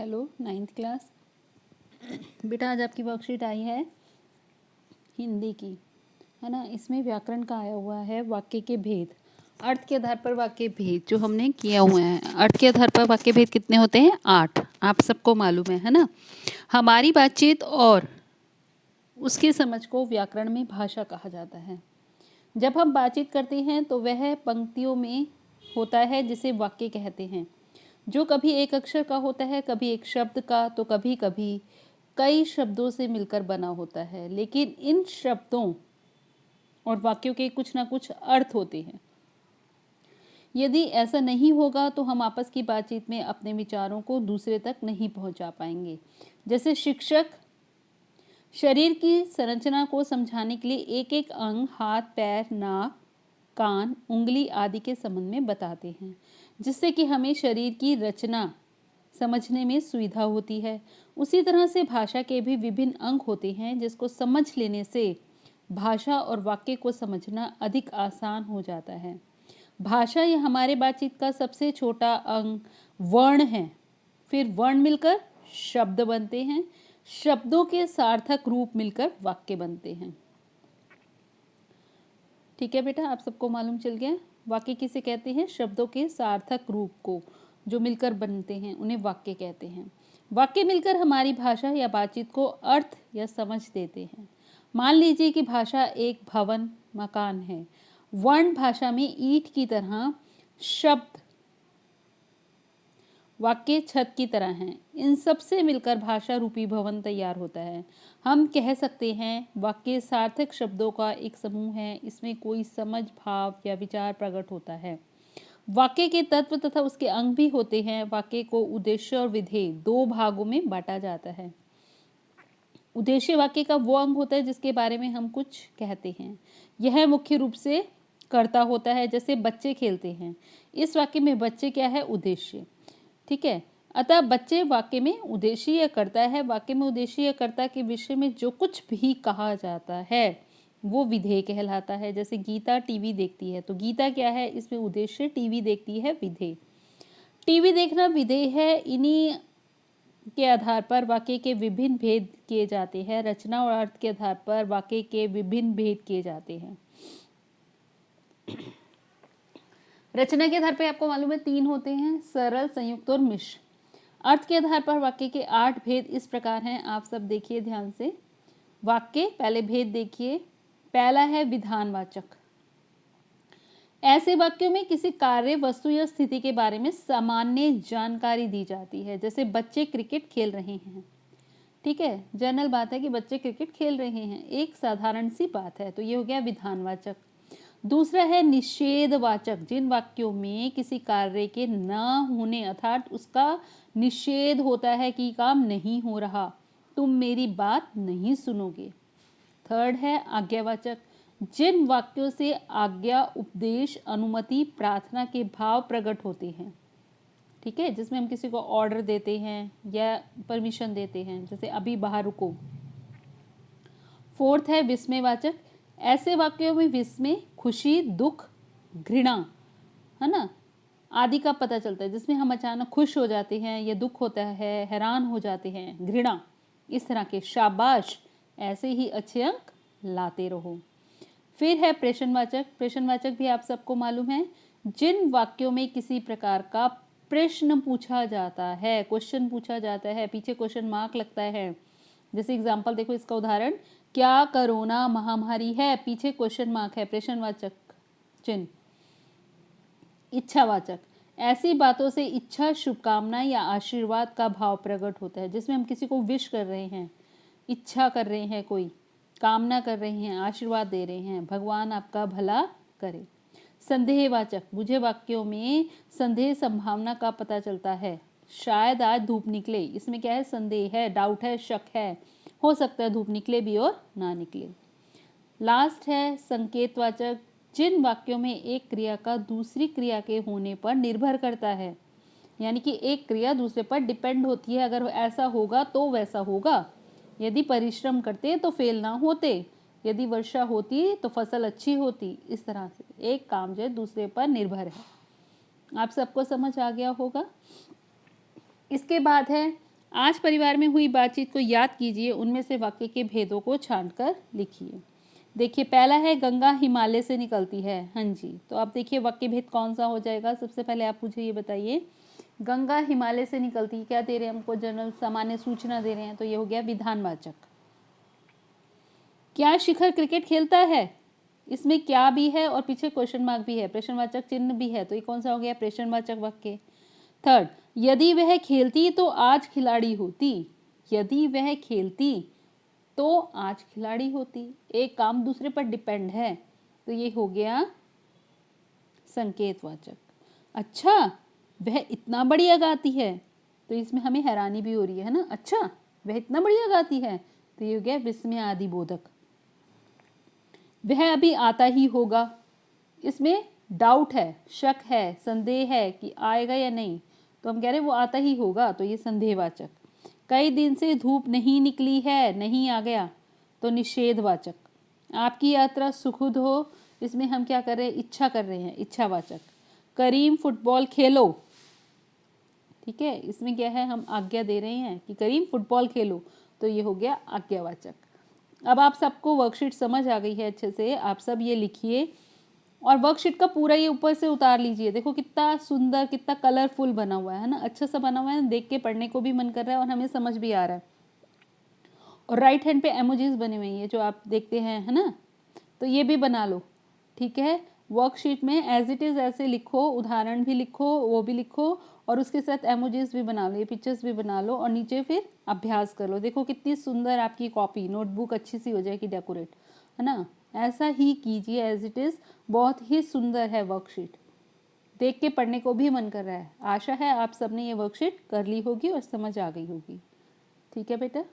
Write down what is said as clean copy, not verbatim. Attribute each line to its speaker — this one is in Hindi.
Speaker 1: Hello 9th class. बेटा आज आपकी वर्कशीट आई है हिंदी की, है ना। इसमें व्याकरण का आया हुआ है वाक्य के भेद, अर्थ के आधार पर वाक्य भेद जो हमने किया हुआ है। अर्थ के आधार पर वाक्य भेद कितने होते हैं? 8। आप सबको मालूम है ना। हमारी बातचीत और उसकी समझ को व्याकरण में भाषा कहा जाता है। जब हम बातचीत करते हैं तो वह पंक्तियों में होता है जिसे वाक्य कहते हैं, जो कभी एक अक्षर का होता है, कभी एक शब्द का, तो कभी कभी कई शब्दों से मिलकर बना होता है। लेकिन इन शब्दों और वाक्यों के कुछ ना कुछ अर्थ होते हैं। यदि ऐसा नहीं होगा तो हम आपस की बातचीत में अपने विचारों को दूसरे तक नहीं पहुंचा पाएंगे। जैसे शिक्षक शरीर की संरचना को समझाने के लिए एक एक अंग, हाथ, पैर, नाक, कान, उंगली आदि के संबंध में बताते हैं, जिससे कि हमें शरीर की रचना समझने में सुविधा होती है। उसी तरह से भाषा के भी विभिन्न अंग होते हैं, जिसको समझ लेने से भाषा और वाक्य को समझना अधिक आसान हो जाता है। भाषा या हमारे बातचीत का सबसे छोटा अंग वर्ण है। फिर वर्ण मिलकर शब्द बनते हैं, शब्दों के सार्थक रूप मिलकर वाक्य बनते हैं। ठीक है बेटा, आप सबको मालूम चल गया। वाक्य किसे कहते हैं? शब्दों के सार्थक रूप को जो मिलकर बनते हैं उन्हें वाक्य कहते हैं। वाक्य मिलकर हमारी भाषा या बातचीत को अर्थ या समझ देते हैं। मान लीजिए कि भाषा एक भवन, मकान है। वर्ण भाषा में ईंट की तरह, शब्द वाक्य छत की तरह हैं। इन सब से मिलकर भाषा रूपी भवन तैयार होता है। हम कह सकते हैं वाक्य सार्थक शब्दों का एक समूह है। इसमें कोई समझ, भाव या विचार प्रकट होता है। वाक्य के तत्व तथा उसके अंग भी होते हैं। वाक्य को उद्देश्य और विधेय दो भागों में बांटा जाता है। उद्देश्य वाक्य का वो अंग होता है जिसके बारे में हम कुछ कहते हैं। यह मुख्य रूप से कर्ता होता है। जैसे बच्चे खेलते हैं, इस वाक्य में बच्चे क्या है? उद्देश्य। ठीक है। अतः बच्चे वाक्य में उद्देश्य या कर्ता है। वाक्य में उद्देश्य या कर्ता के विषय में जो कुछ भी कहा जाता है वो विधेय कहलाता है। जैसे गीता टीवी देखती है, तो गीता क्या है? इसमें उद्देश्य, टीवी देखती है विधेय। टीवी देखना विधेय है। इन्हीं के आधार पर वाक्य के विभिन्न भेद किए जाते हैं। रचना और अर्थ के आधार पर वाक्य के विभिन्न भेद किए जाते हैं। रचना के आधार पर आपको मालूम है 3 होते हैं, सरल, संयुक्त और मिश्र। अर्थ के आधार पर वाक्य के 8 भेद इस प्रकार हैं। आप सब देखिए ध्यान से। वाक्य पहले भेद देखिए। पहला है विधानवाचक। ऐसे वाक्यों में किसी कार्य, वस्तु या स्थिति के बारे में सामान्य जानकारी दी जाती है। जैसे बच्चे क्रिकेट खेल रहे हैं। ठीक है, जनरल बात है कि बच्चे क्रिकेट खेल रहे हैं, एक साधारण सी बात है, तो ये हो गया विधानवाचक। दूसरा है निषेधवाचक। जिन वाक्यों में किसी कार्य के न होने अर्थात उसका निषेध होता है कि काम नहीं हो रहा, तुम मेरी बात नहीं सुनोगे। थर्ड है आज्ञावाचक। जिन वाक्यों से आज्ञा, उपदेश, अनुमति, प्रार्थना के भाव प्रकट होते हैं। ठीक है, जिसमें हम किसी को ऑर्डर देते हैं या परमिशन देते हैं, जैसे अभी बाहर रुको। फोर्थ है विस्मयवाचक। ऐसे वाक्यों में विस्मय, खुशी, दुख, घृणा, है ना, आदि का पता चलता है, जिसमें हम अचानक खुश हो जाते हैं या दुख होता है, हैरान हो जाते हैं, घृणा, इस तरह के। शाबाश, ऐसे ही अच्छे अंक लाते रहो। फिर है प्रश्नवाचक। प्रश्नवाचक भी आप सबको मालूम है। जिन वाक्यों में किसी प्रकार का प्रश्न पूछा जाता है, क्वेश्चन पूछा जाता है, पीछे क्वेश्चन मार्क लगता है। जैसे एग्जांपल देखो, इसका उदाहरण, क्या कोरोना महामारी है, पीछे क्वेश्चन मार्क है, प्रश्नवाचक चिन्ह। इच्छावाचक। ऐसी बातों से इच्छा, शुभकामना या आशीर्वाद का भाव प्रकट होता है, जिसमें हम किसी को विश कर रहे हैं, इच्छा कर रहे हैं, कोई कामना कर रहे हैं, आशीर्वाद दे रहे हैं, भगवान आपका भला करे। संदेहवाचक। मुझे वाक्यों में संदेह, संभावना का पता चलता है। शायद आज धूप निकले, इसमें क्या है? संदेह है, डाउट है, शक है, हो सकता है धूप निकले भी और ना निकले। लास्ट है संकेतवाचक। जिन वाक्यों में एक क्रिया का दूसरी क्रिया के होने पर निर्भर करता है, यानी कि एक क्रिया दूसरे पर डिपेंड होती है। अगर ऐसा होगा तो वैसा होगा, यदि परिश्रम करते तो फेल ना होते, यदि वर्षा होती तो फसल अच्छी होती। इस तरह से एक काम जो है दूसरे पर निर्भर है। आप सबको समझ आ गया होगा। इसके बाद है आज परिवार में हुई बातचीत को याद कीजिए, उनमें से वाक्य के भेदों को छांटकर लिखिए। देखिए पहला है गंगा हिमालय से निकलती है। हाँ जी, तो आप देखिए वाक्य भेद कौन सा हो जाएगा। सबसे पहले आप मुझे ये बताइए, गंगा हिमालय से निकलती है, क्या दे रहे हैं हमको, जनरल सामान्य सूचना दे रहे हैं, तो ये हो गया विधानवाचक। क्या शिखर क्रिकेट खेलता है, इसमें क्या भी है और पीछे क्वेश्चन मार्क भी है, प्रश्नवाचक चिन्ह भी है, तो ये कौन सा हो गया, प्रश्नवाचक वाक्य। थर्ड, यदि वह खेलती तो आज खिलाड़ी होती, यदि वह खेलती तो आज खिलाड़ी होती, एक काम दूसरे पर डिपेंड है, तो ये हो गया संकेतवाचक। अच्छा वह इतना बढ़िया गाती है, तो इसमें हमें हैरानी भी हो रही है ना, अच्छा वह इतना बढ़िया गाती है, तो ये हो गया विस्मय आदि बोधक। वह अभी आता ही होगा, इसमें डाउट है, शक है, संदेह है कि आएगा या नहीं, तो हम कह रहे हैं वो आता ही होगा, तो ये संदेहवाचक। कई दिन से धूप नहीं निकली है, नहीं आ गया, तो निषेधवाचक। आपकी यात्रा सुखद हो, इसमें हम क्या कर रहे हैं, इच्छा कर रहे हैं, इच्छावाचक। करीम फुटबॉल खेलो, ठीक है, इसमें क्या है, हम आज्ञा दे रहे हैं कि करीम फुटबॉल खेलो, तो ये हो गया आज्ञावाचक। अब आप सबको वर्कशीट समझ आ गई है अच्छे से, आप सब ये लिखिए और वर्कशीट का पूरा ये ऊपर से उतार लीजिए। देखो कितना सुंदर, कितना कलरफुल बना हुआ है ना, अच्छा सा बना हुआ है, देख के पढ़ने को भी मन कर रहा है और हमें समझ भी आ रहा है। और राइट हैंड पे एमोजीज बने हुए हैं जो आप देखते हैं, है ना, तो ये भी बना लो, ठीक है। वर्कशीट में एज इट इज़ ऐसे लिखो, उदाहरण भी लिखो, वो भी लिखो और उसके साथ एमोजीज भी बना लो, ये पिक्चर्स भी बना लो और नीचे फिर अभ्यास कर लो। देखो कितनी सुंदर आपकी कॉपी, नोटबुक अच्छी सी हो जाएगी डेकोरेट, है ना। ऐसा ही कीजिए एज इट इज़, बहुत ही सुंदर है वर्कशीट, देख के पढ़ने को भी मन कर रहा है। आशा है आप सबने ये वर्कशीट कर ली होगी और समझ आ गई होगी। ठीक है बेटा।